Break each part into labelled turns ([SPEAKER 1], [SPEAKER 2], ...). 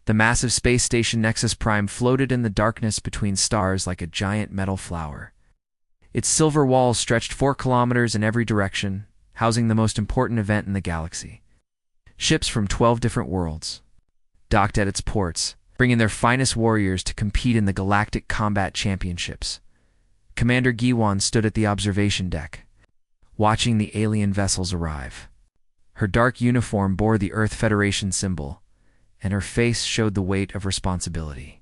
[SPEAKER 1] The massive space station Nexus Prime floated in the darkness between stars like a giant metal flower. Its silver walls stretched 4 kilometers in every direction, housing the most important event in the galaxy. Ships from 12 different worlds docked at its ports, bringing their finest warriors to compete in the Galactic Combat Championships. Commander Giwan stood at the observation deck, watching the alien vessels arrive. Her dark uniform bore the Earth Federation symbol, and her face showed the weight of responsibility.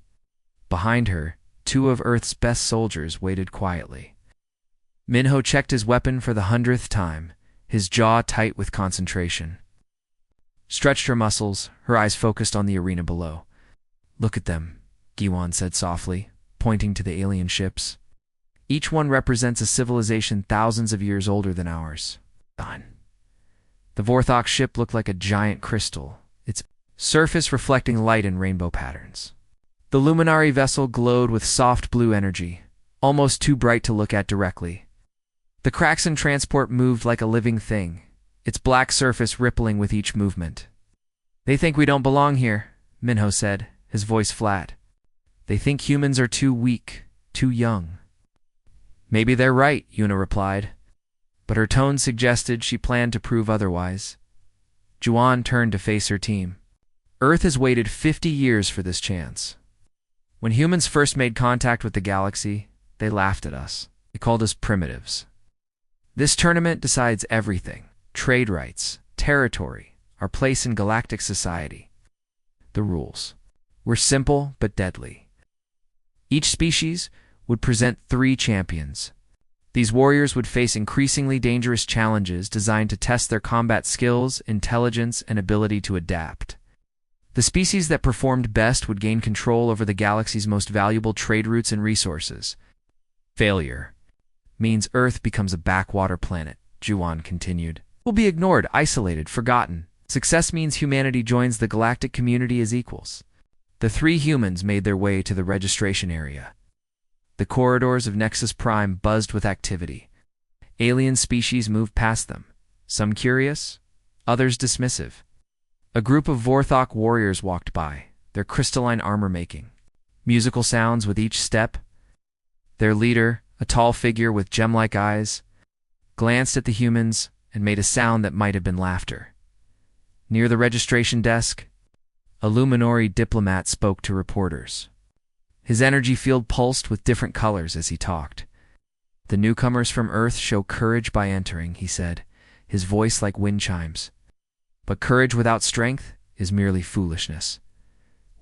[SPEAKER 1] Behind her, 2 of Earth's best soldiers waited quietly. Minho checked his weapon for the 100th time, his jaw tight with concentration. Stretched her muscles, her eyes focused on the arena below. "Look at them," Giwan said softly, pointing to the alien ships. "Each one represents a civilization thousands of years older than ours." The Vorthok ship looked like a giant crystal, its surface reflecting light in rainbow patterns. The luminary vessel glowed with soft blue energy, almost too bright to look at directly. The Kraxan transport moved like a living thing, its black surface rippling with each movement. "They think we don't belong here," Minho said, his voice flat. "They think humans are too weak, too young." "Maybe they're right," Yuna replied, but her tone suggested she planned to prove otherwise. Juan turned to face her team. "Earth has waited 50 years for this chance. When humans first made contact with the galaxy, they laughed at us. They called us primitives. This tournament decides everything: trade rights, territory, our place in galactic society. The rules were simple but deadly. Each species would present 3 champions. These warriors would face increasingly dangerous challenges designed to test their combat skills, intelligence, and ability to adapt. The species that performed best would gain control over the galaxy's most valuable trade routes and resources. Failure means Earth becomes a backwater planet, Juan continued. Will be ignored, isolated, forgotten. Success means humanity joins the galactic community as equals. The 3 humans made their way to the registration area. The corridors of Nexus Prime buzzed with activity. Alien species moved past them, some curious, others dismissive. A group of Vorthok warriors walked by, their crystalline armor making musical sounds with each step. Their leader, a tall figure with gem-like eyes, glanced at the humans and made a sound that might have been laughter. Near the registration desk, a Luminori diplomat spoke to reporters. His energy field pulsed with different colors as he talked. "The newcomers from Earth show courage by entering," he said, his voice like wind chimes. "But courage without strength is merely foolishness.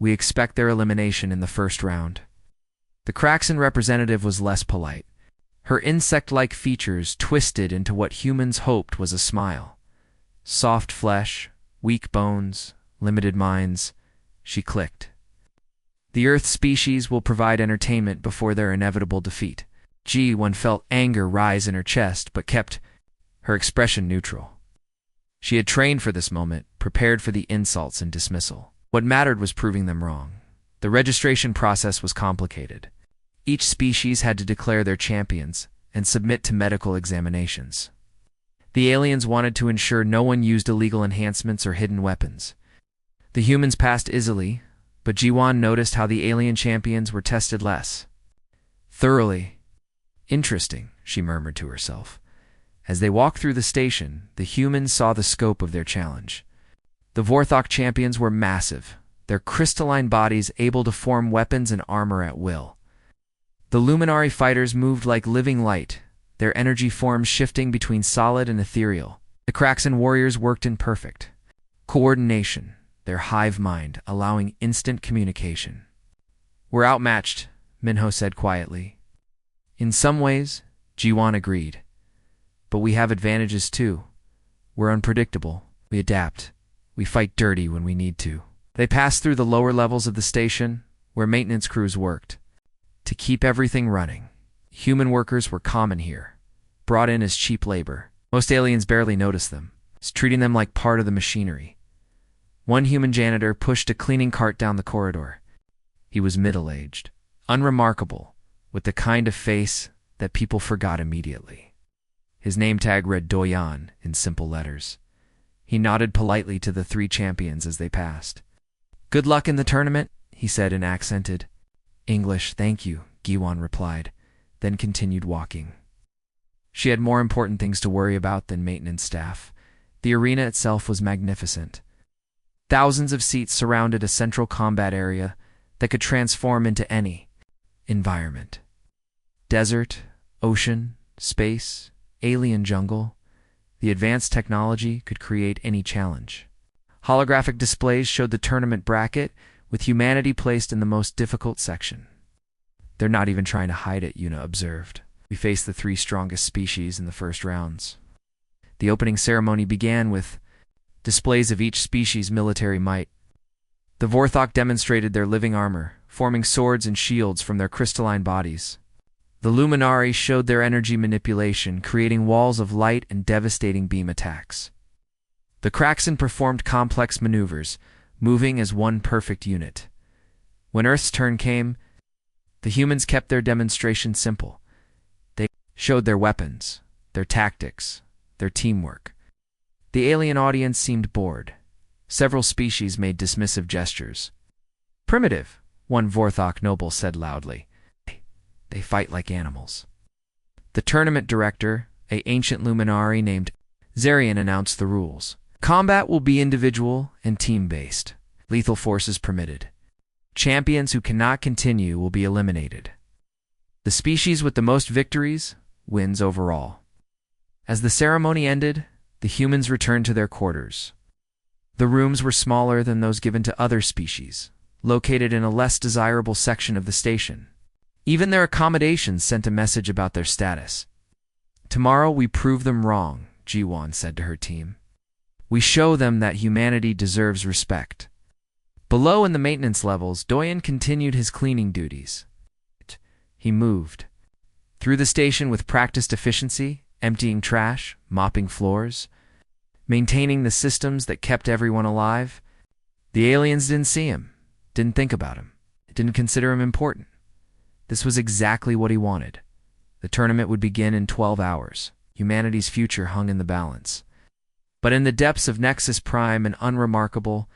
[SPEAKER 1] We expect their elimination in the first round." The Kraxan representative was less polite. Her insect-like features twisted into what humans hoped was a smile. Soft flesh, weak bones, limited minds. She clicked. "The Earth species will provide entertainment before their inevitable defeat." One felt anger rise in her chest, but kept her expression neutral. She had trained for this moment, prepared for the insults and dismissal. What mattered was proving them wrong. The registration process was complicated. Each species had to declare their champions and submit to medical examinations. The aliens wanted to ensure no one used illegal enhancements or hidden weapons. The humans passed easily, but Jiwan noticed how the alien champions were tested less thoroughly. "Interesting," she murmured to herself. As they walked through the station, the humans saw the scope of their challenge. The Vorthok champions were massive, their crystalline bodies able to form weapons and armor at will. The Luminari fighters moved like living light, their energy forms shifting between solid and ethereal. The Kraxan warriors worked in perfect coordination, their hive mind allowing instant communication. "We're outmatched," Minho said quietly. "In some ways," Jiwan agreed. "But we have advantages too. We're unpredictable. We adapt. We fight dirty when we need to." They passed through the lower levels of the station, where maintenance crews worked to keep everything running. Human workers were common here, brought in as cheap labor. Most aliens barely noticed them, treating them like part of the machinery. One human janitor pushed a cleaning cart down the corridor. He was middle-aged, unremarkable, with the kind of face that people forgot immediately. His name tag read Doyan in simple letters. He nodded politely to the 3 champions as they passed. "Good luck in the tournament," he said in accented English. "Thank you," Giwan replied, then continued walking. She had more important things to worry about than maintenance staff. The arena itself was magnificent. Thousands of seats surrounded a central combat area that could transform into any environment. Desert, ocean, space, alien jungle. The advanced technology could create any challenge. Holographic displays showed the tournament bracket, with humanity placed in the most difficult section. "They're not even trying to hide it," Yuna observed. "We faced the 3 strongest species in the first rounds." The opening ceremony began with displays of each species' military might. The Vorthok demonstrated their living armor, forming swords and shields from their crystalline bodies. The Luminari showed their energy manipulation, creating walls of light and devastating beam attacks. The Kraxen performed complex maneuvers, moving as one perfect unit. When Earth's turn came, the humans kept their demonstration simple. They showed their weapons, their tactics, their teamwork. The alien audience seemed bored. Several species made dismissive gestures. "Primitive," one Vorthok noble said loudly. "They fight like animals." The tournament director, an ancient luminary named Zarian, announced the rules. Combat will be individual and team-based. Lethal forces permitted. Champions who cannot continue will be eliminated. The species with the most victories wins overall. As the ceremony ended, the humans returned to their quarters. The rooms were smaller than those given to other species, located in a less desirable section of the station. Even their accommodations sent a message about their status. "Tomorrow we prove them wrong," Jiwan said to her team. "We show them that humanity deserves respect." Below in the maintenance levels, Doyen continued his cleaning duties. He moved through the station with practiced efficiency, emptying trash, mopping floors, maintaining the systems that kept everyone alive. The aliens didn't see him, didn't think about him, didn't consider him important. This was exactly what he wanted. The tournament would begin in 12 hours. Humanity's future hung in the balance. But in the depths of Nexus Prime, an unremarkable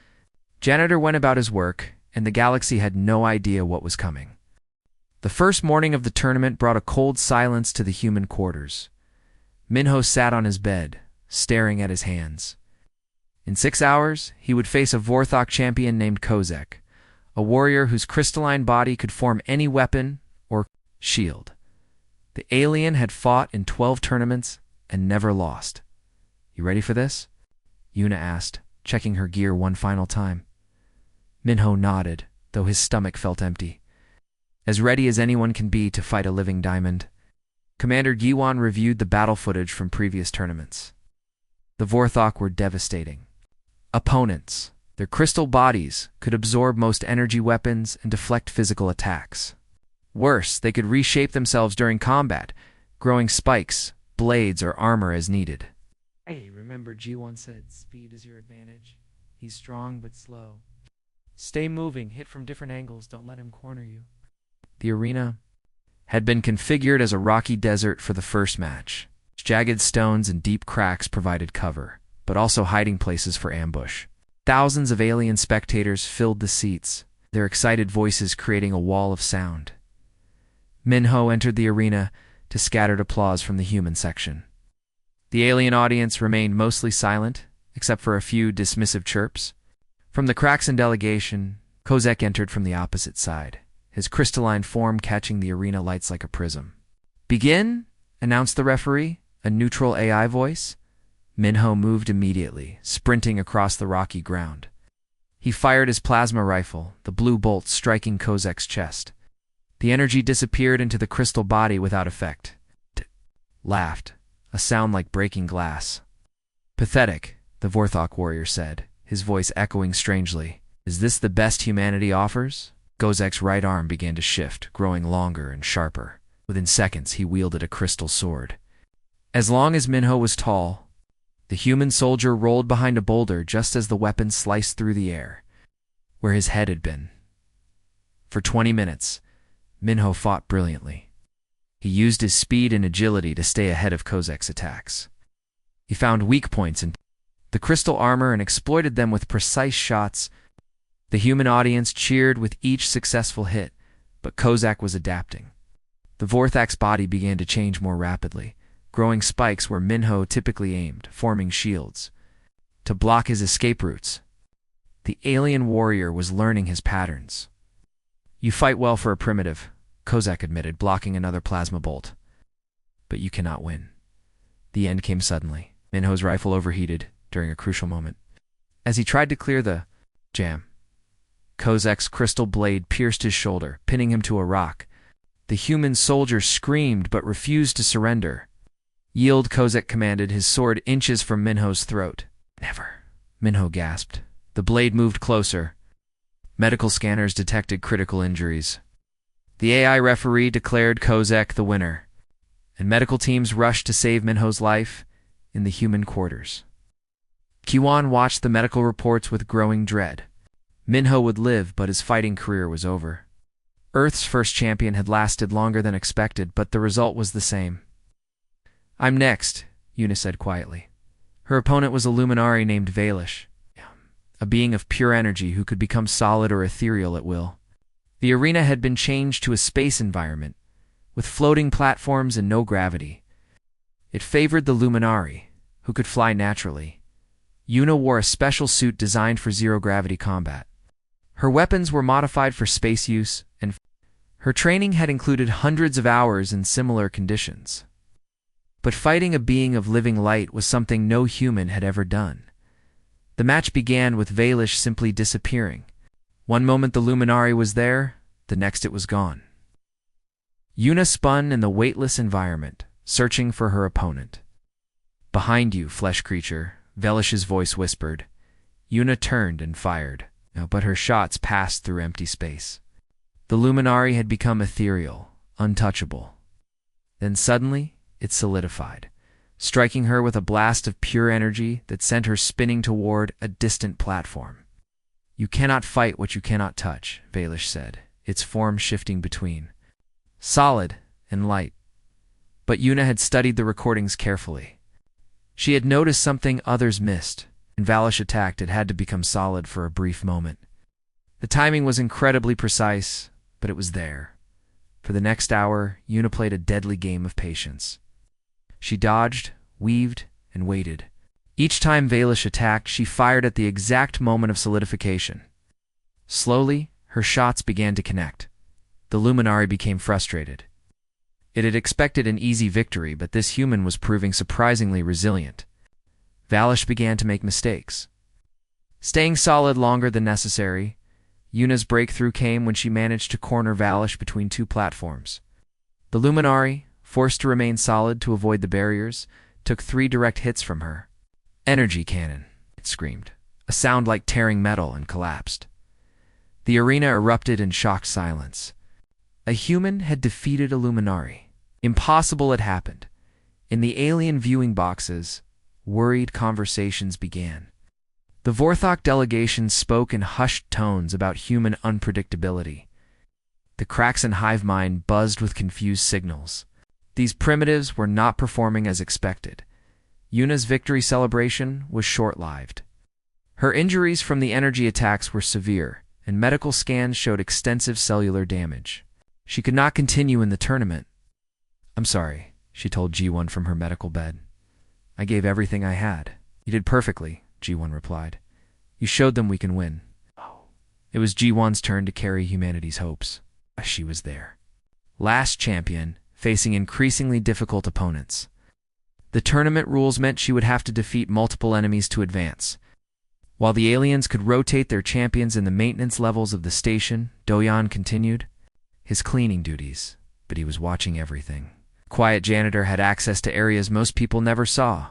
[SPEAKER 1] janitor went about his work, and the galaxy had no idea what was coming. The first morning of the tournament brought a cold silence to the human quarters. Minho sat on his bed, staring at his hands. In 6 hours, he would face a Vorthok champion named Kozek, a warrior whose crystalline body could form any weapon or shield. The alien had fought in 12 tournaments and never lost. "You ready for this?" Yuna asked, checking her gear one final time. Minho nodded, though his stomach felt empty. As ready as anyone can be to fight a living diamond. Commander Giwan reviewed the battle footage from previous tournaments. The Vorthok were devastating. Opponents. Their crystal bodies could absorb most energy weapons and deflect physical attacks. Worse, they could reshape themselves during combat, growing spikes, blades, or armor as needed. "Hey, remember G1 said speed is your advantage? He's strong but slow. Stay moving, hit from different angles, don't let him corner you." The arena had been configured as a rocky desert for the first match. Jagged stones and deep cracks provided cover, but also hiding places for ambush. Thousands of alien spectators filled the seats, their excited voices creating a wall of sound. Minho entered the arena to scattered applause from the human section. The alien audience remained mostly silent, except for a few dismissive chirps. From the Kraxen delegation, Kozek entered from the opposite side, his crystalline form catching the arena lights like a prism. "Begin," announced the referee, a neutral AI voice. Minho moved immediately, sprinting across the rocky ground. He fired his plasma rifle, the blue bolt striking Kozek's chest. The energy disappeared into the crystal body without effect. Laughed, a sound like breaking glass. "Pathetic," the Vorthok warrior said, his voice echoing strangely. "Is this the best humanity offers?" Kozek's right arm began to shift, growing longer and sharper. Within seconds, he wielded a crystal sword. As long as Minho was tall, the human soldier rolled behind a boulder just as the weapon sliced through the air, where his head had been. For 20 minutes, Minho fought brilliantly. He used his speed and agility to stay ahead of Kozek's attacks. He found weak points in the crystal armor and exploited them with precise shots. The human audience cheered with each successful hit, but Kozak was adapting. The Vorthak's body began to change more rapidly, growing spikes where Minho typically aimed, forming shields to block his escape routes. The alien warrior was learning his patterns. "You fight well for a primitive," Kozak admitted, blocking another plasma bolt. "But you cannot win." The end came suddenly. Minho's rifle overheated during a crucial moment. As he tried to clear the jam, Kozak's crystal blade pierced his shoulder, pinning him to a rock. The human soldier screamed but refused to surrender. "Yield," Kozak commanded, his sword inches from Minho's throat. "Never," Minho gasped. The blade moved closer. Medical scanners detected critical injuries. The AI referee declared Kozak the winner, and medical teams rushed to save Minho's life in the human quarters. Kiwan watched the medical reports with growing dread. Minho would live, but his fighting career was over. Earth's first champion had lasted longer than expected, but the result was the same. "I'm next," Yuna said quietly. Her opponent was a luminary named Valish, a being of pure energy who could become solid or ethereal at will. The arena had been changed to a space environment, with floating platforms and no gravity. It favored the luminary, who could fly naturally. Yuna wore a special suit designed for zero-gravity combat. Her weapons were modified for space use, and her training had included hundreds of hours in similar conditions. But fighting a being of living light was something no human had ever done. The match began with Valish simply disappearing. One moment the luminary was there, the next it was gone. Yuna spun in the weightless environment, searching for her opponent. "Behind you, flesh creature," Valish's voice whispered. Yuna turned and fired, but her shots passed through empty space. The luminary had become ethereal, untouchable. Then suddenly, it solidified, striking her with a blast of pure energy that sent her spinning toward a distant platform. "You cannot fight what you cannot touch," Valish said, its form shifting between solid and light. But Yuna had studied the recordings carefully. She had noticed something others missed. When Valish attacked, it had to become solid for a brief moment. The timing was incredibly precise, but it was there. For the next hour, Yuna played a deadly game of patience. She dodged, weaved, and waited. Each time Valish attacked, she fired at the exact moment of solidification. Slowly, her shots began to connect. The luminary became frustrated. It had expected an easy victory, but this human was proving surprisingly resilient. Valish began to make mistakes. Staying solid longer than necessary, Yuna's breakthrough came when she managed to corner Valish between two platforms. The luminary, forced to remain solid to avoid the barriers, took 3 direct hits from her. "Energy cannon," it screamed, a sound like tearing metal, and collapsed. The arena erupted in shocked silence. A human had defeated a luminary. Impossible had happened. In the alien viewing boxes, worried conversations began. The Vorthok delegation spoke in hushed tones about human unpredictability. The Kraxan hive mind buzzed with confused signals. These primitives were not performing as expected. Yuna's victory celebration was short-lived. Her injuries from the energy attacks were severe, and medical scans showed extensive cellular damage. She could not continue in the tournament. "I'm sorry," she told G1 from her medical bed. "I gave everything I had." "You did perfectly," G1 replied. "You showed them we can win." It was G1's turn to carry humanity's hopes. She was there. Last champion, facing increasingly difficult opponents. The tournament rules meant she would have to defeat multiple enemies to advance. While the aliens could rotate their champions in the maintenance levels of the station, Doyan continued his cleaning duties, but he was watching everything. Quiet Janitor had access to areas most people never saw.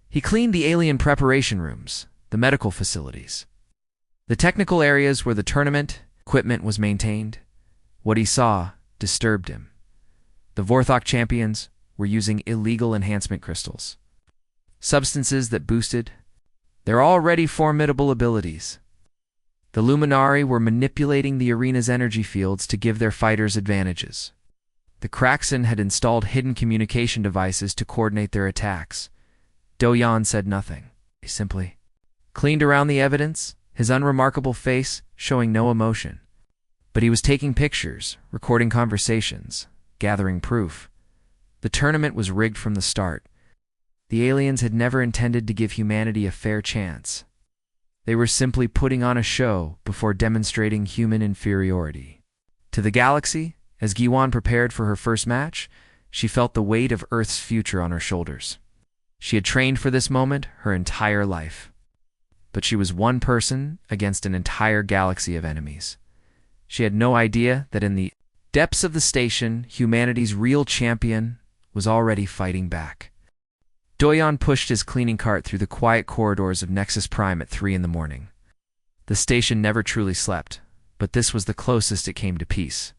[SPEAKER 1] He cleaned the alien preparation rooms, the medical facilities, the technical areas where the tournament equipment was maintained. What he saw disturbed him. The Vorthok champions were using illegal enhancement crystals, substances that boosted their already formidable abilities. The Luminari were manipulating the arena's energy fields to give their fighters advantages. The Kraxan had installed hidden communication devices to coordinate their attacks. Doyan said nothing. He simply cleaned around the evidence his unremarkable face showing no emotion. But he was taking pictures, recording conversations, gathering proof. The tournament was rigged from the start. The aliens had never intended to give humanity a fair chance. They were simply putting on a show before demonstrating human inferiority. To the galaxy, as Giwan prepared for her first match, she felt the weight of Earth's future on her shoulders. She had trained for this moment her entire life. But she was one person against an entire galaxy of enemies. She had no idea that in the depths of the station, humanity's real champion was already fighting back. Doyon pushed his cleaning cart through the quiet corridors of Nexus Prime at 3 in the morning. The station never truly slept, but this was the closest it came to peace.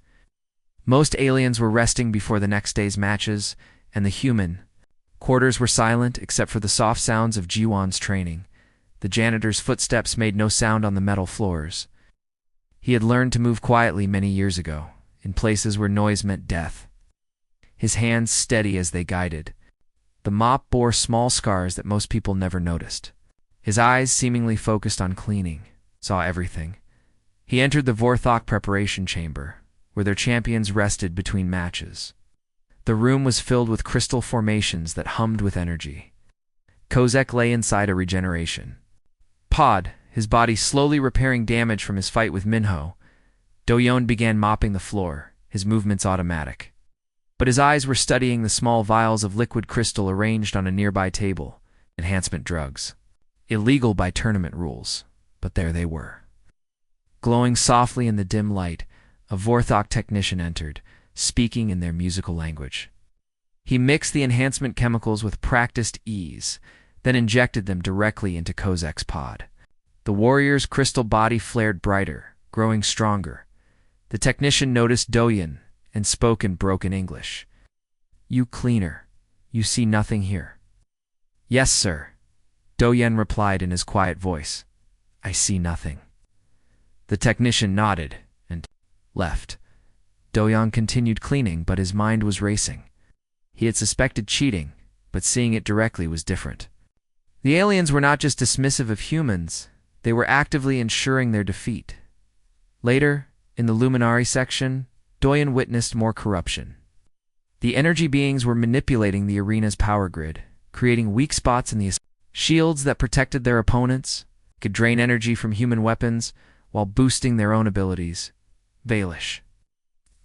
[SPEAKER 1] Most aliens were resting before the next day's matches, and the human quarters were silent except for the soft sounds of Jiwan's training. The janitor's footsteps made no sound on the metal floors. He had learned to move quietly many years ago, in places where noise meant death. His hands steady as they guided. The mop bore small scars that most people never noticed. His eyes, seemingly focused on cleaning, saw everything. He entered the Vorthok preparation chamber, where their champions rested between matches. The room was filled with crystal formations that hummed with energy. Kozek lay inside a regeneration pod, his body slowly repairing damage from his fight with Minho. Doyon began mopping the floor, his movements automatic. But his eyes were studying the small vials of liquid crystal arranged on a nearby table. Enhancement drugs. Illegal by tournament rules, but there they were. Glowing softly in the dim light, a Vorthok technician entered, speaking in their musical language. He mixed the enhancement chemicals with practiced ease, then injected them directly into Kozek's pod. The warrior's crystal body flared brighter, growing stronger. The technician noticed Doyon and spoke in broken English. "You cleaner, you see nothing here." "Yes, sir," Doyon replied in his quiet voice. "I see nothing." The technician nodded and left. Doyon continued cleaning, but his mind was racing. He had suspected cheating, but seeing it directly was different. The aliens were not just dismissive of humans, they were actively ensuring their defeat. Later, in the Luminary section, Doyon witnessed more corruption. The energy beings were manipulating the arena's power grid, creating weak spots in the shields that protected their opponents, could drain energy from human weapons, while boosting their own abilities. Baelish,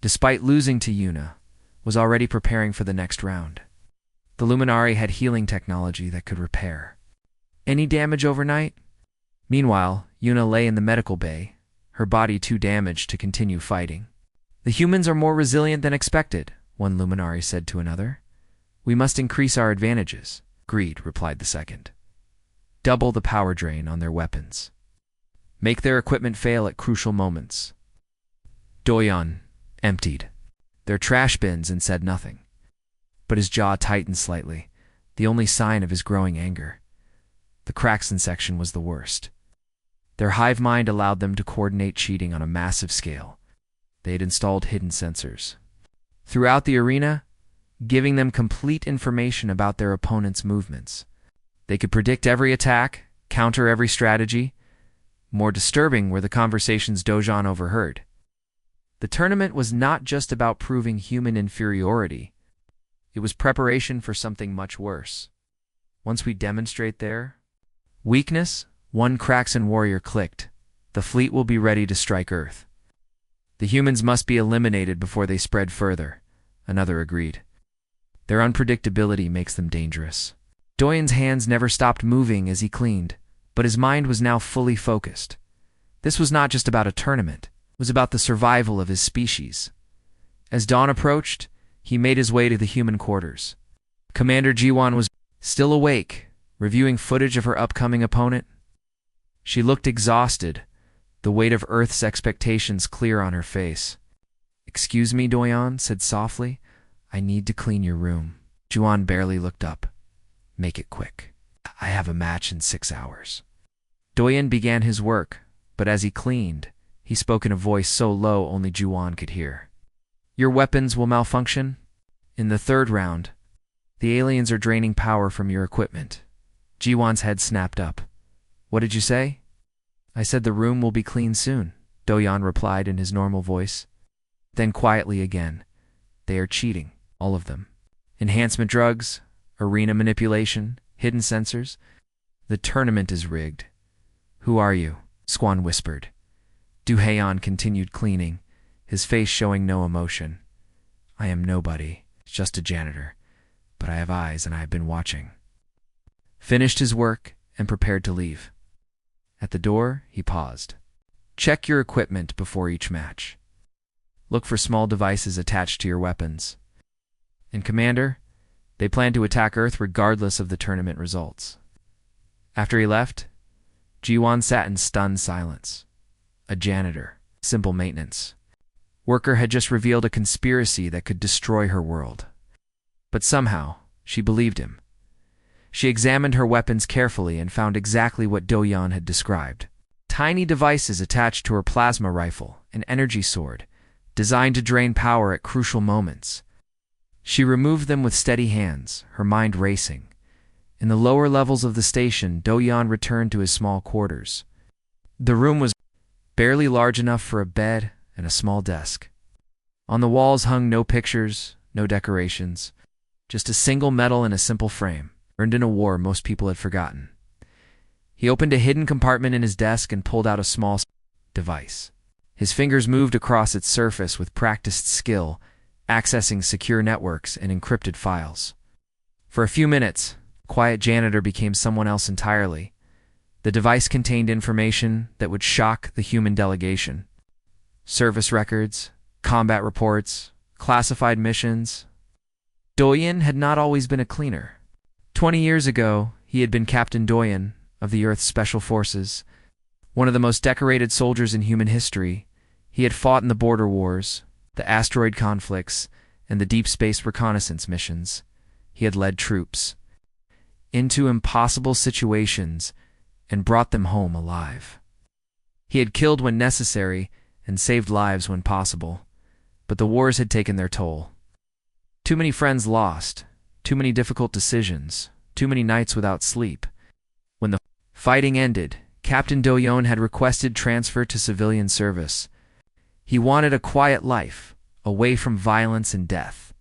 [SPEAKER 1] despite losing to Yuna, was already preparing for the next round. The Luminari had healing technology that could repair any damage overnight. Meanwhile, Yuna lay in the medical bay, her body too damaged to continue fighting. "The humans are more resilient than expected," one Luminari said to another. "We must increase our advantages." "Agreed," replied the second. "Double the power drain on their weapons. Make their equipment fail at crucial moments." Doyon emptied their trash bins and said nothing. But his jaw tightened slightly, the only sign of his growing anger. The Kraxon section was the worst. Their hive mind allowed them to coordinate cheating on a massive scale. They had installed hidden sensors throughout the arena, giving them complete information about their opponent's movements. They could predict every attack, counter every strategy. More disturbing were the conversations Dojon overheard. The tournament was not just about proving human inferiority. It was preparation for something much worse. "Once we demonstrate their weakness," one Kraxon warrior clicked, "the fleet will be ready to strike Earth." "The humans must be eliminated before they spread further," another agreed. "Their unpredictability makes them dangerous." Doyon's hands never stopped moving as he cleaned, but his mind was now fully focused. This was not just about a tournament, it was about the survival of his species. As dawn approached, he made his way to the human quarters. Commander Jiwan was still awake, reviewing footage of her upcoming opponent. She looked exhausted, the weight of Earth's expectations clear on her face. "Excuse me," Doyon said softly. "I need to clean your room." Jiwan barely looked up. "Make it quick. I have a match in 6 hours." Doyon began his work, but as he cleaned, he spoke in a voice so low only Jiwan could hear. "Your weapons will malfunction. In the third round, the aliens are draining power from your equipment." Jiwan's head snapped up. "What did you say?" I said the room will be clean soon, Do-yeon replied in his normal voice. Then quietly again, they are cheating, all of them. Enhancement drugs, arena manipulation, hidden sensors. The tournament is rigged. Who are you? Swan whispered. Do-haeon continued cleaning, his face showing no emotion. I am nobody, just a janitor, but I have eyes and I have been watching. Finished his work and prepared to leave. At the door, he paused. Check your equipment before each match. Look for small devices attached to your weapons. And Commander, they plan to attack Earth regardless of the tournament results. After he left, Ji-won sat in stunned silence. A janitor, simple maintenance. Worker had just revealed a conspiracy that could destroy her world. But somehow, she believed him. She examined her weapons carefully and found exactly what Do-yeon had described. Tiny devices attached to her plasma rifle, an energy sword, designed to drain power at crucial moments. She removed them with steady hands, her mind racing. In the lower levels of the station, Do-yeon returned to his small quarters. The room was barely large enough for a bed and a small desk. On the walls hung no pictures, no decorations, just a single medal in a simple frame, earned in a war most people had forgotten. He opened a hidden compartment in his desk and pulled out a small device. His fingers moved across its surface with practiced skill, accessing secure networks and encrypted files. For a few minutes, quiet janitor became someone else entirely. The device contained information that would shock the human delegation. Service records, combat reports, classified missions. Do-yeon had not always been a cleaner. 20 years ago, he had been Captain Do-yeon of the Earth's Special Forces, one of the most decorated soldiers in human history. He had fought in the border wars, the asteroid conflicts, and the deep space reconnaissance missions. He had led troops into impossible situations and brought them home alive. He had killed when necessary and saved lives when possible, but the wars had taken their toll. Too many friends lost, too many difficult decisions, too many nights without sleep. When the fighting ended, Captain Do-yeon had requested transfer to civilian service. He wanted a quiet life, away from violence and death.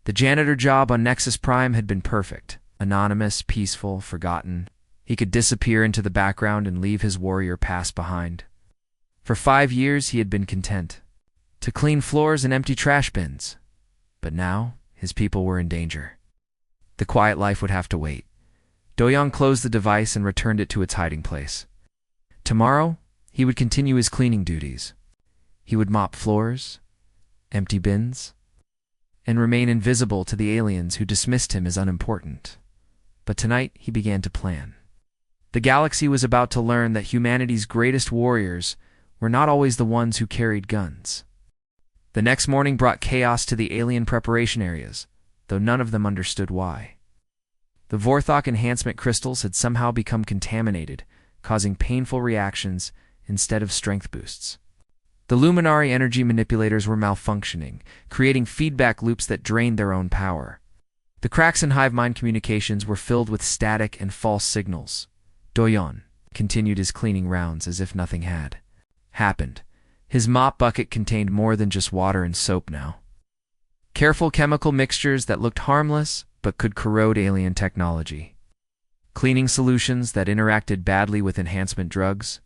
[SPEAKER 1] The janitor job on Nexus Prime had been perfect. Anonymous, peaceful, forgotten. He could disappear into the background and leave his warrior past behind. For 5 years he had been content to clean floors and empty trash bins. But now, his people were in danger. The quiet life would have to wait. Do-yeon closed the device and returned it to its hiding place. Tomorrow, he would continue his cleaning duties. He would mop floors, empty bins, and remain invisible to the aliens who dismissed him as unimportant. But tonight, he began to plan. The galaxy was about to learn that humanity's greatest warriors were not always the ones who carried guns. The next morning brought chaos to the alien preparation areas, though none of them understood why. The Vorthok enhancement crystals had somehow become contaminated, causing painful reactions instead of strength boosts. The Luminary energy manipulators were malfunctioning, creating feedback loops that drained their own power. The cracks in hive mind communications were filled with static and false signals. Do-yeon continued his cleaning rounds as if nothing had happened. His mop bucket contained more than just water and soap now. Careful chemical mixtures that looked harmless but could corrode alien technology. Cleaning solutions that interacted badly with enhancement drugs.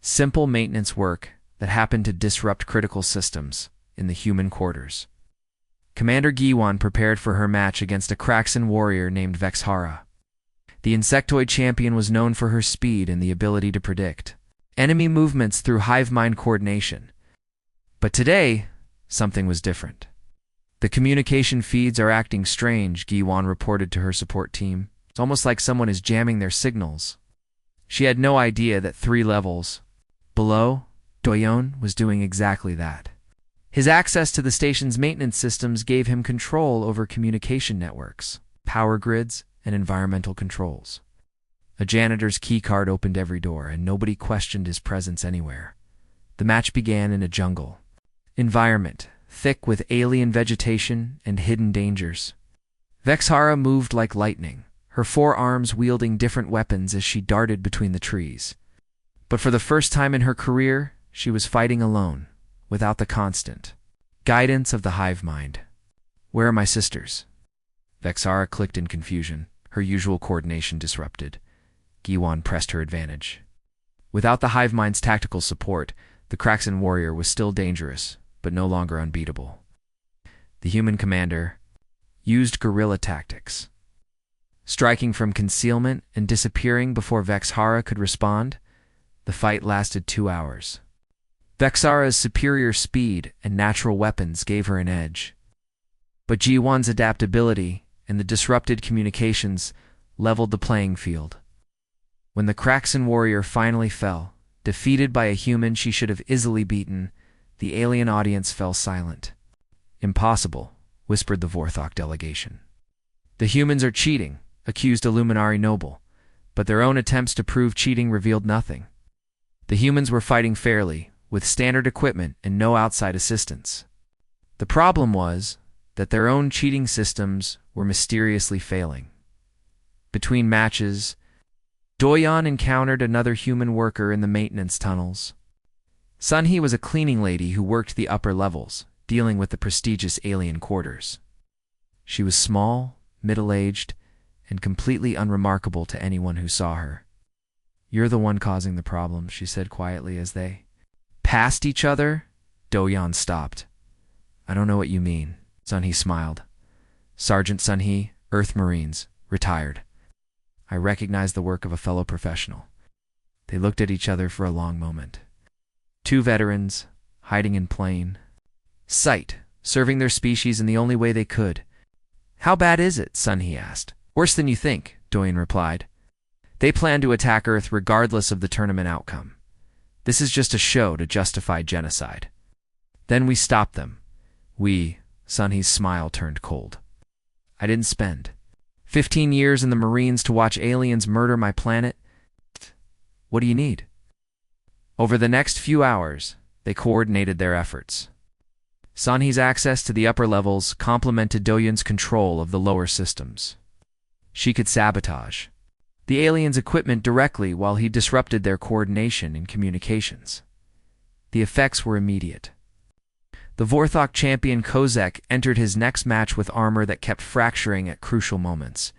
[SPEAKER 1] Simple maintenance work that happened to disrupt critical systems in the human quarters. Commander Gi-won prepared for her match against a Kraxan warrior named Vexhara. The insectoid champion was known for her speed and the ability to predict enemy movements through hive mind coordination. But today, something was different. The communication feeds are acting strange, Gi-won reported to her support team. It's almost like someone is jamming their signals. She had no idea that 3 levels below, Do-yeon was doing exactly that. His access to the station's maintenance systems gave him control over communication networks, power grids, and environmental controls. A janitor's keycard opened every door, and nobody questioned his presence anywhere. The match began in a jungle environment, thick with alien vegetation and hidden dangers. Vexhara moved like lightning, her 4 arms wielding different weapons as she darted between the trees. But for the first time in her career, she was fighting alone, without the constant guidance of the hive mind. "Where are my sisters?" Vexara clicked in confusion, her usual coordination disrupted. Giwan pressed her advantage. Without the hive mind's tactical support, the Kraxan warrior was still dangerous, but no longer unbeatable. The human commander used guerrilla tactics. Striking from concealment and disappearing before Vexara could respond, the fight lasted 2 hours. Vexara's superior speed and natural weapons gave her an edge. But G1's adaptability and the disrupted communications leveled the playing field. When the Kraxan warrior finally fell, defeated by a human she should have easily beaten, the alien audience fell silent. "Impossible," whispered the Vorthok delegation. "The humans are cheating," accused a Luminari noble, but their own attempts to prove cheating revealed nothing. The humans were fighting fairly, with standard equipment and no outside assistance. The problem was that their own cheating systems were mysteriously failing. Between matches, Doyan encountered another human worker in the maintenance tunnels. Sunhee was a cleaning lady who worked the upper levels, dealing with the prestigious alien quarters. She was small, middle-aged, and completely unremarkable to anyone who saw her. "You're the one causing the problem," she said quietly as they passed each other. Doyan stopped. "I don't know what you mean." Sunhee smiled. "Sergeant Sunhee, Earth Marines, retired. I recognize the work of a fellow professional." They looked at each other for a long moment. Two veterans, hiding in plain sight, serving their species in the only way they could. "How bad is it?" Sunhee asked. "Worse than you think," Doyan replied. "They plan to attack Earth regardless of the tournament outcome. This is just a show to justify genocide. Then we stop them. Sunhee's smile turned cold. "I didn't spend 15 years in the Marines to watch aliens murder my planet. What do you need?" Over the next few hours, they coordinated their efforts. Sunhee's access to the upper levels complemented Doyan's control of the lower systems. She could sabotage the aliens' equipment directly while he disrupted their coordination and communications. The effects were immediate. The Vorthok champion Kozek entered his next match with armor that kept fracturing at crucial moments.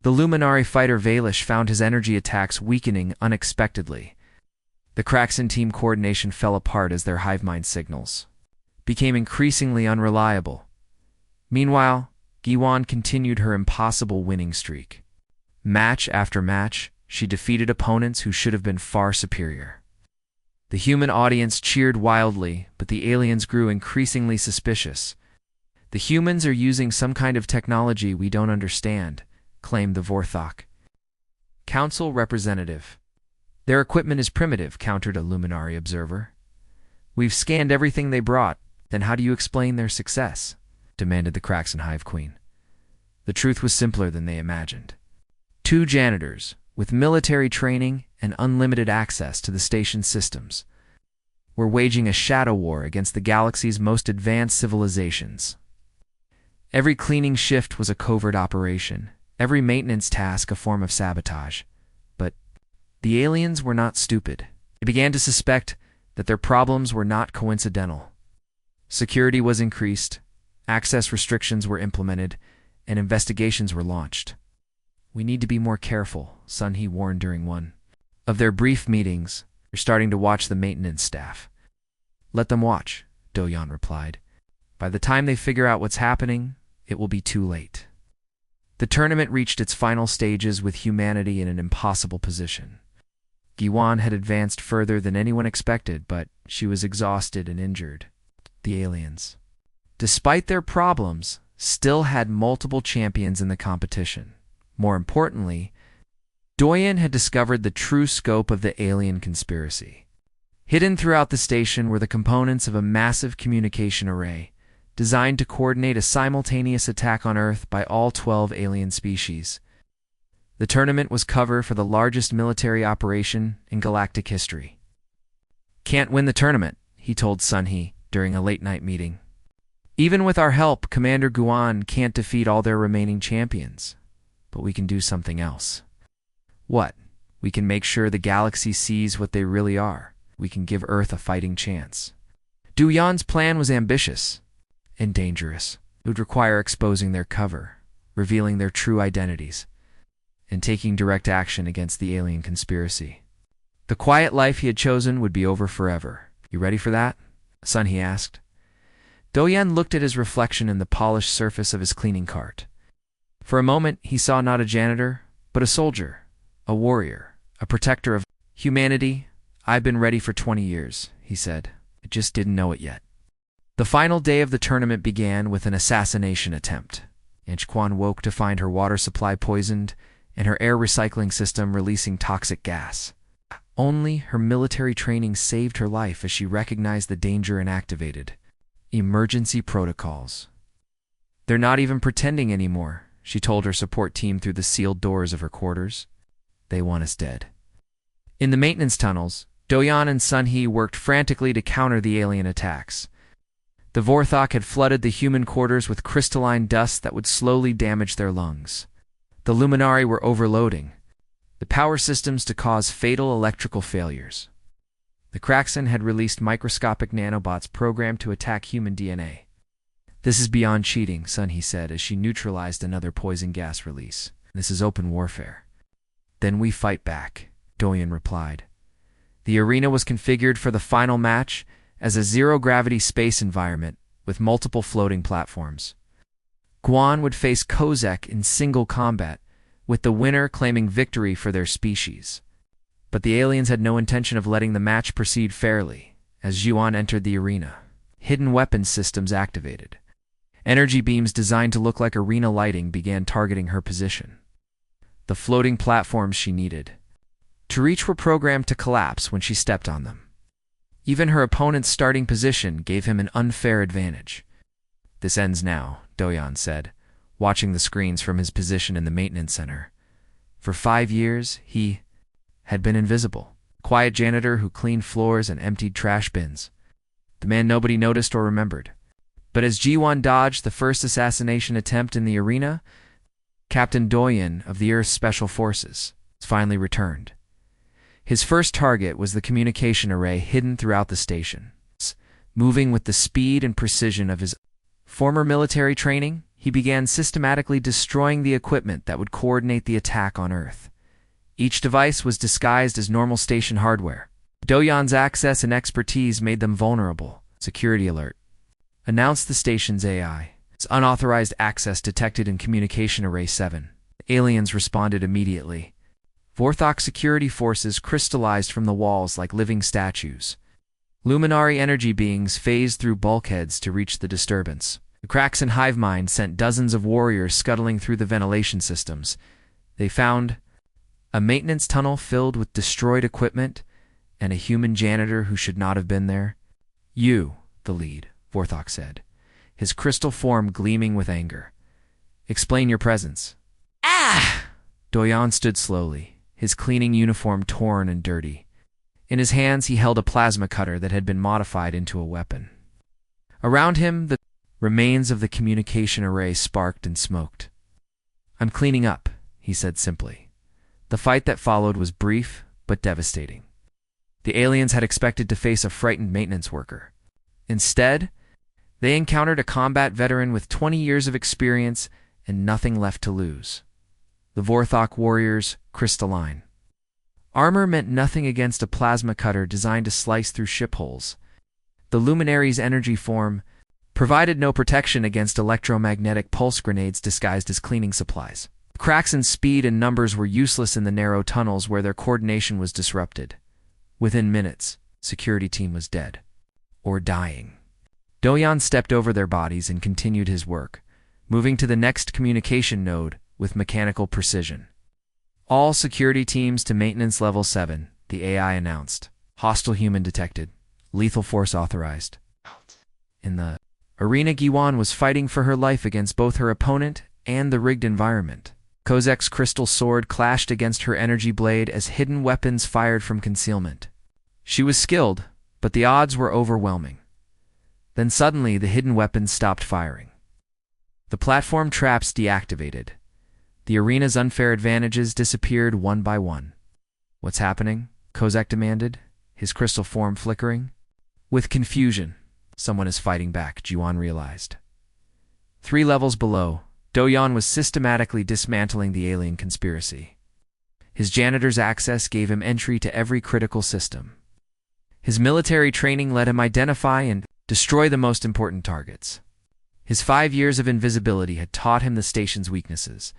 [SPEAKER 1] The Luminari fighter Valish found his energy attacks weakening unexpectedly. The Kraxan team coordination fell apart as their hive mind signals became increasingly unreliable. Meanwhile, Giwan continued her impossible winning streak. Match after match, she defeated opponents who should have been far superior. The human audience cheered wildly, but the aliens grew increasingly suspicious. "The humans are using some kind of technology we don't understand," claimed the Vorthok Council representative. "Their equipment is primitive," countered a Luminari observer. "We've scanned everything they brought. Then how do you explain their success?" demanded the Kraxan Hive Queen. The truth was simpler than they imagined. Two janitors, with military training and unlimited access to the station's systems, were waging a shadow war against the galaxy's most advanced civilizations. Every cleaning shift was a covert operation, every maintenance task a form of sabotage. But the aliens were not stupid. They began to suspect that their problems were not coincidental. Security was increased, access restrictions were implemented, and investigations were launched. "We need to be more careful," Sunhee warned during one of their brief meetings. "They're starting to watch the maintenance staff." "Let them watch," Doyan replied. "By the time they figure out what's happening, it will be too late." The tournament reached its final stages with humanity in an impossible position. Giwan had advanced further than anyone expected, but she was exhausted and injured. The aliens, despite their problems, still had multiple champions in the competition. More importantly, Doyan had discovered the true scope of the alien conspiracy. Hidden throughout the station were the components of a massive communication array, designed to coordinate a simultaneous attack on Earth by all 12 alien species. The tournament was cover for the largest military operation in galactic history. "Can't win the tournament," he told Sunhee during a late-night meeting. "Even with our help, Commander Guan can't defeat all their remaining champions. But we can do something else." "What?" We can make sure the galaxy sees what they really are. We can give Earth a fighting chance. Du Yan's plan was ambitious and dangerous. It would require exposing their cover, revealing their true identities, and taking direct action against the alien conspiracy. The quiet life he had chosen would be over forever. You ready for that, son? He asked. Du Yan looked at his reflection in the polished surface of his cleaning cart. For a moment, he saw not a janitor, but a soldier, a warrior, a protector of humanity. I've been ready for 20 years, he said. I just didn't know it yet. The final day of the tournament began with an assassination attempt. Inchquan woke to find her water supply poisoned and her air recycling system releasing toxic gas. Only her military training saved her life as she recognized the danger and activated emergency protocols. They're not even pretending anymore, she told her support team through the sealed doors of her quarters. They want us dead. In the maintenance tunnels, Du Yan and Sun He worked frantically to counter the alien attacks. The Vorthok had flooded the human quarters with crystalline dust that would slowly damage their lungs. The Luminari were overloading the power systems to cause fatal electrical failures. The Kraxen had released microscopic nanobots programmed to attack human DNA. This is beyond cheating, Sun He said as she neutralized another poison gas release. This is open warfare. Then we fight back, Du Yan replied. The arena was configured for the final match as a zero-gravity space environment with multiple floating platforms. Guan would face Kozek in single combat, with the winner claiming victory for their species. But the aliens had no intention of letting the match proceed fairly, as Yuan entered the arena. Hidden weapons systems activated. Energy beams designed to look like arena lighting began targeting her position. The floating platforms she needed to reach were programmed to collapse when she stepped on them. Even her opponent's starting position gave him an unfair advantage. This ends now, Du Yan said, watching the screens from his position in the maintenance center. For 5 years, he had been invisible. Quiet janitor who cleaned floors and emptied trash bins. The man nobody noticed or remembered. But as Ji-Wan dodged the first assassination attempt in the arena, Captain Du Yan of the Earth's Special Forces finally returned. His first target was the communication array hidden throughout the station. Moving with the speed and precision of his former military training, he began systematically destroying the equipment that would coordinate the attack on Earth. Each device was disguised as normal station hardware. Du Yan's access and expertise made them vulnerable. Security alert. Announced the station's AI. Its unauthorized access detected in Communication Array 7. Aliens responded immediately. Vorthok security forces crystallized from the walls like living statues. Luminary energy beings phased through bulkheads to reach the disturbance. The Kraxen hive mind sent dozens of warriors scuttling through the ventilation systems. They found a maintenance tunnel filled with destroyed equipment and a human janitor who should not have been there. You, the lead, Vorthok said, his crystal form gleaming with anger. Explain your presence. Ah! Du Yan stood slowly, his cleaning uniform torn and dirty. In his hands he held a plasma cutter that had been modified into a weapon. Around him, the remains of the communication array sparked and smoked. I'm cleaning up, he said simply. The fight that followed was brief, but devastating. The aliens had expected to face a frightened maintenance worker. Instead, they encountered a combat veteran with 20 years of experience and nothing left to lose. The Vorthok warriors, crystalline. Armor meant nothing against a plasma cutter designed to slice through ship holes. The Luminary's energy form provided no protection against electromagnetic pulse grenades disguised as cleaning supplies. Kraxen's speed and numbers were useless in the narrow tunnels where their coordination was disrupted. Within minutes, security team was dead. Or dying. Du Yan stepped over their bodies and continued his work, moving to the next communication node with mechanical precision. All security teams to maintenance level 7, the AI announced. Hostile human detected. Lethal force authorized. In the arena, Giwan was fighting for her life against both her opponent and the rigged environment. Kozek's crystal sword clashed against her energy blade as hidden weapons fired from concealment. She was skilled, but the odds were overwhelming. Then suddenly the hidden weapons stopped firing. The platform traps deactivated. The arena's unfair advantages disappeared one by one. What's happening? Kozak demanded, his crystal form flickering. With confusion, someone is fighting back, Jiwan realized. 3 levels below, Do-Yan was systematically dismantling the alien conspiracy. His janitor's access gave him entry to every critical system. His military training let him identify and destroy the most important targets. His 5 years of invisibility had taught him the station's weaknesses.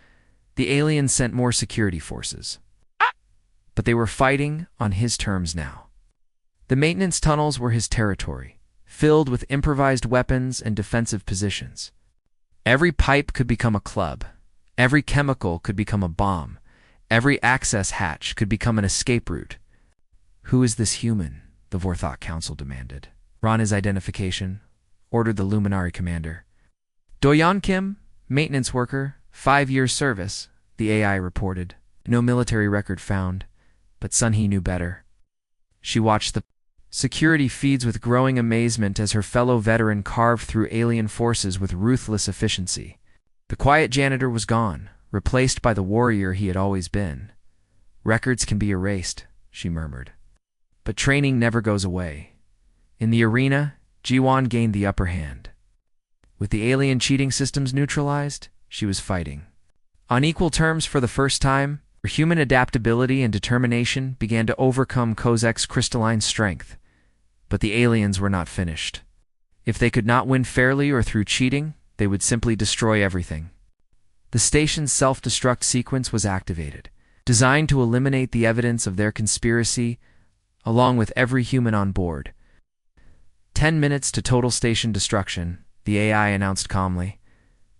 [SPEAKER 1] The aliens sent more security forces. But they were fighting on his terms now. The maintenance tunnels were his territory, filled with improvised weapons and defensive positions. Every pipe could become a club. Every chemical could become a bomb. Every access hatch could become an escape route. Who is this human? The Vorthok Council demanded. Run his identification, ordered the Luminary commander. Do-Yan Kim, maintenance worker, 5 years service, the AI reported. No military record found, but Sun-Hee knew better. She watched the security feeds with growing amazement as her fellow veteran carved through alien forces with ruthless efficiency. The quiet janitor was gone, replaced by the warrior he had always been. Records can be erased, she murmured. But training never goes away. In the arena, Jiwan gained the upper hand. With the alien cheating systems neutralized, she was fighting. On equal terms for the first time, her human adaptability and determination began to overcome Kozak's crystalline strength. But the aliens were not finished. If they could not win fairly or through cheating, they would simply destroy everything. The station's self-destruct sequence was activated, designed to eliminate the evidence of their conspiracy, along with every human on board. 10 minutes to total station destruction, the AI announced calmly.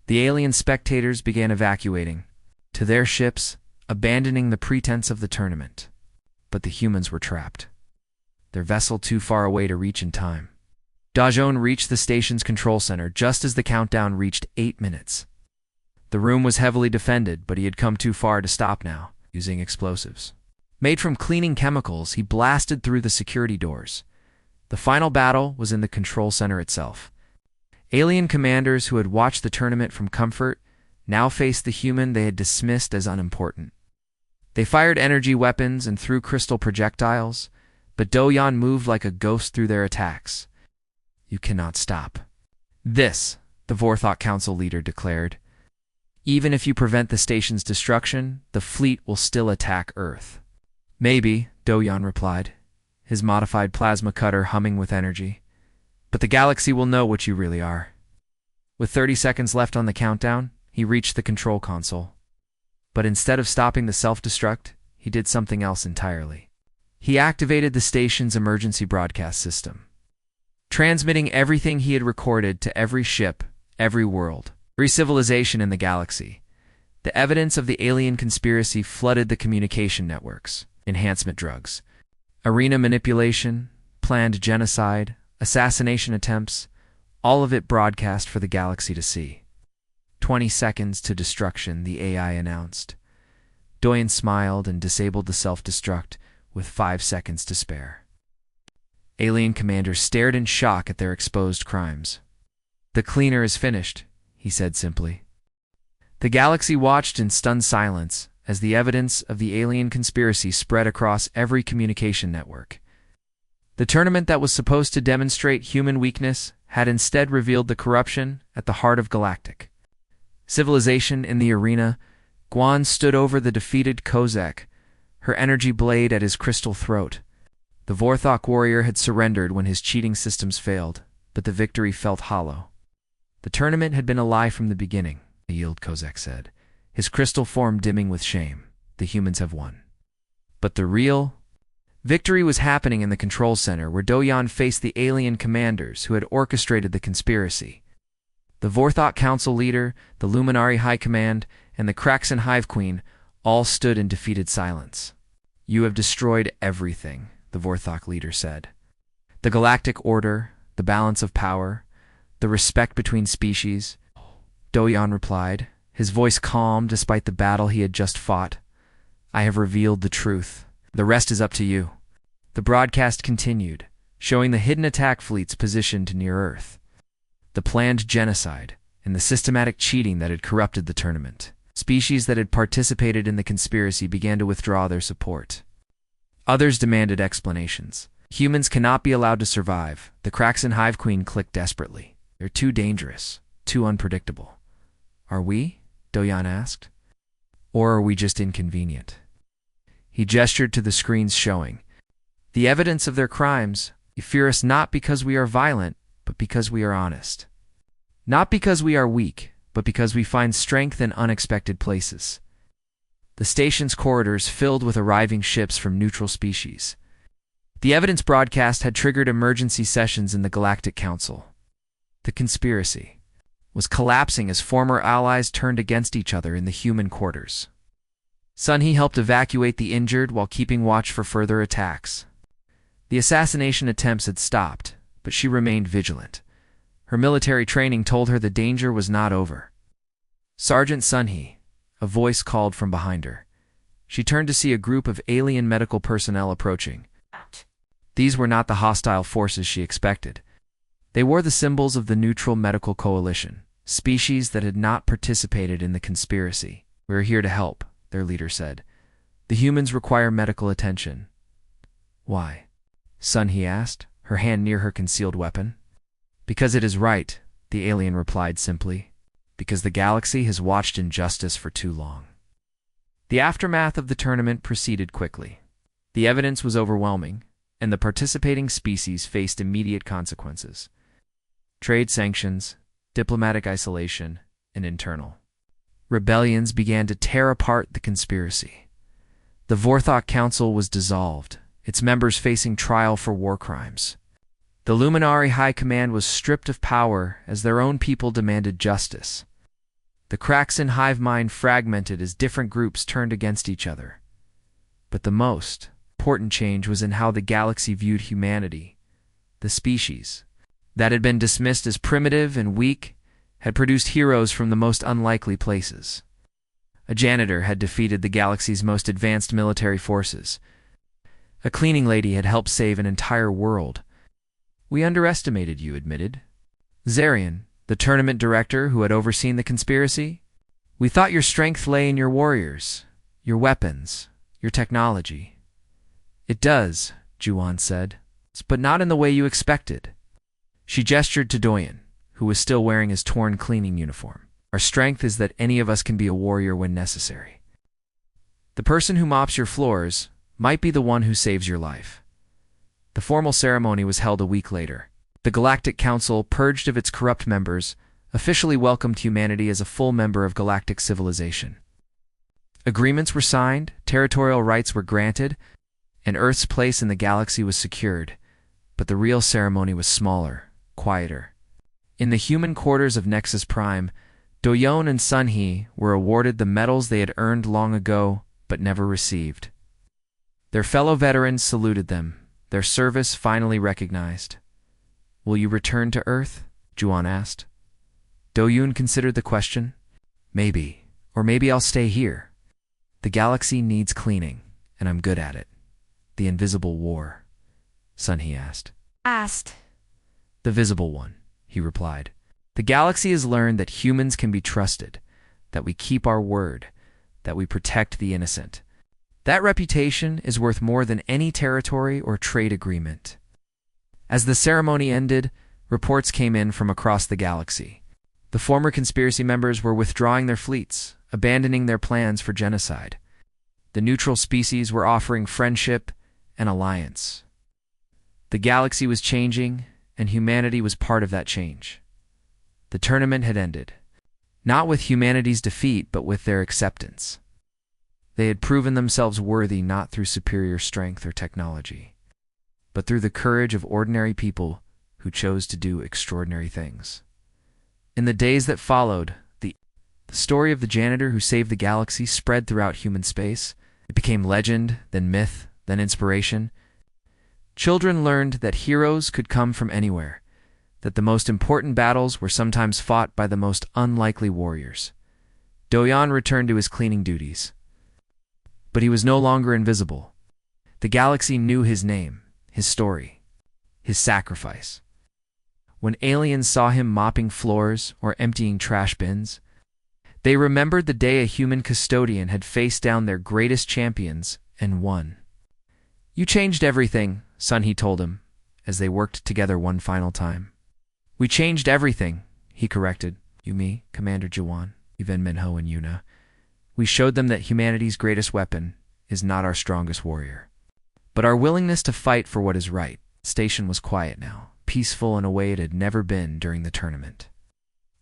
[SPEAKER 1] The alien spectators began evacuating to their ships, abandoning the pretense of the tournament. But the humans were trapped. Their vessel too far away to reach in time. Da-Zhong reached the station's control center just as the countdown reached 8 minutes. The room was heavily defended, but he had come too far to stop now, using explosives. Made from cleaning chemicals, he blasted through the security doors. The final battle was in the control center itself. Alien commanders who had watched the tournament from comfort now faced the human they had dismissed as unimportant. They fired energy weapons and threw crystal projectiles, but Do-Yan moved like a ghost through their attacks. You cannot stop this, the Vorthok Council leader declared. Even if you prevent the station's destruction, the fleet will still attack Earth. Maybe, Do-Yan replied, his modified plasma cutter humming with energy. But the galaxy will know what you really are. With 30 seconds left on the countdown, he reached the control console. But instead of stopping the self-destruct, he did something else entirely. He activated the station's emergency broadcast system, transmitting everything he had recorded to every ship, every world, every civilization in the galaxy. The evidence of the alien conspiracy flooded the communication networks, enhancement drugs, arena manipulation, planned genocide, assassination attempts, all of it broadcast for the galaxy to see. 20 seconds to destruction, the AI announced. Do-Yan smiled and disabled the self-destruct with 5 seconds to spare. Alien commanders stared in shock at their exposed crimes. The cleaner is finished, he said simply. The galaxy watched in stunned silence as the evidence of the alien conspiracy spread across every communication network. The tournament that was supposed to demonstrate human weakness had instead revealed the corruption at the heart of galactic civilization. In the arena, Guan stood over the defeated Kozak, her energy blade at his crystal throat. The Vorthok warrior had surrendered when his cheating systems failed, but the victory felt hollow. The tournament had been a lie from the beginning, the Yield Kozak said, his crystal form dimming with shame. The humans have won. But the real victory was happening in the control center, where Do-Yan faced the alien commanders who had orchestrated the conspiracy. The Vorthok Council leader, the Luminary High Command, and the Kraxan Hive Queen all stood in defeated silence. You have destroyed everything, the Vorthok leader said. The galactic order, the balance of power, the respect between species. Do-Yan replied, his voice calm despite the battle he had just fought. I have revealed the truth. The rest is up to you. The broadcast continued, showing the hidden attack fleets positioned near Earth, the planned genocide, and the systematic cheating that had corrupted the tournament. Species that had participated in the conspiracy began to withdraw their support. Others demanded explanations. Humans cannot be allowed to survive. The Kraxan Hive Queen clicked desperately. They're too dangerous, too unpredictable. Are we? Doyan asked. Or are we just inconvenient? He gestured to the screens showing the evidence of their crimes. You fear us not because we are violent, but because we are honest. Not because we are weak, but because we find strength in unexpected places. The station's corridors filled with arriving ships from neutral species. The evidence broadcast had triggered emergency sessions in the Galactic Council. The conspiracy was collapsing as former allies turned against each other in the human quarters. Sunhee helped evacuate the injured while keeping watch for further attacks. The assassination attempts had stopped, but she remained vigilant. Her military training told her the danger was not over. Sergeant Sunhee, a voice called from behind her. She turned to see a group of alien medical personnel approaching. These were not the hostile forces she expected. They wore the symbols of the Neutral Medical Coalition, species that had not participated in the conspiracy. "We are here to help," their leader said. "The humans require medical attention." "Why?" Sunhee asked, her hand near her concealed weapon. "Because it is right," the alien replied simply. "Because the galaxy has watched injustice for too long." The aftermath of the tournament proceeded quickly. The evidence was overwhelming, and the participating species faced immediate consequences. Trade sanctions, diplomatic isolation, and internal rebellions began to tear apart the conspiracy. The Vorthok Council was dissolved, its members facing trial for war crimes. The Luminari High Command was stripped of power as their own people demanded justice. The Kraxan hive mind fragmented as different groups turned against each other. But the most important change was in how the galaxy viewed humanity. The species that had been dismissed as primitive and weak had produced heroes from the most unlikely places. A janitor had defeated the galaxy's most advanced military forces. A cleaning lady had helped save an entire world. "We underestimated you," admitted Zarian, the tournament director who had overseen the conspiracy. "We thought your strength lay in your warriors, your weapons, your technology." "It does," Juwan said, "but not in the way you expected." She gestured to Doyan, who was still wearing his torn cleaning uniform. "Our strength is that any of us can be a warrior when necessary. The person who mops your floors might be the one who saves your life." The formal ceremony was held a week later. The Galactic Council, purged of its corrupt members, officially welcomed humanity as a full member of galactic civilization. Agreements were signed, territorial rights were granted, and Earth's place in the galaxy was secured. But the real ceremony was smaller, quieter. In the human quarters of Nexus Prime, Doyon and Sunhee were awarded the medals they had earned long ago but never received. Their fellow veterans saluted them, their service finally recognized. "Will you return to Earth?" Juwan asked. Doyoon considered the question. "Maybe, or maybe I'll stay here. The galaxy needs cleaning, and I'm good at it." "The invisible war?" Sunhee asked. "The visible one," he replied. "The galaxy has learned that humans can be trusted, that we keep our word, that we protect the innocent. That reputation is worth more than any territory or trade agreement." As the ceremony ended, reports came in from across the galaxy. The former conspiracy members were withdrawing their fleets, abandoning their plans for genocide. The neutral species were offering friendship and alliance. The galaxy was changing, and humanity was part of that change. The tournament had ended, not with humanity's defeat, but with their acceptance. They had proven themselves worthy not through superior strength or technology, but through the courage of ordinary people who chose to do extraordinary things. In the days that followed, the story of the janitor who saved the galaxy spread throughout human space. It became legend, then myth, then inspiration. Children learned that heroes could come from anywhere, that the most important battles were sometimes fought by the most unlikely warriors. Doyan returned to his cleaning duties. But he was no longer invisible. The galaxy knew his name, his story, his sacrifice. When aliens saw him mopping floors or emptying trash bins, they remembered the day a human custodian had faced down their greatest champions and won. You changed everything, son, he told him, as they worked together one final time. We changed everything, he corrected. You, me, Commander Jawan, Yuen Minho, and Yuna. We showed them that humanity's greatest weapon is not our strongest warrior, but our willingness to fight for what is right. The station was quiet now, peaceful in a way it had never been during the tournament.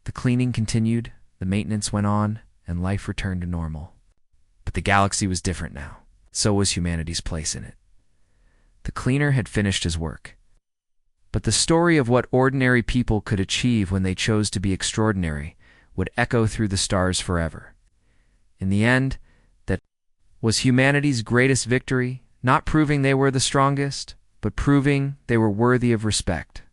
[SPEAKER 1] The cleaning continued, the maintenance went on, and life returned to normal. But the galaxy was different now. So was humanity's place in it. The cleaner had finished his work. But the story of what ordinary people could achieve when they chose to be extraordinary would echo through the stars forever. In the end, that was humanity's greatest victory, not proving they were the strongest, but proving they were worthy of respect.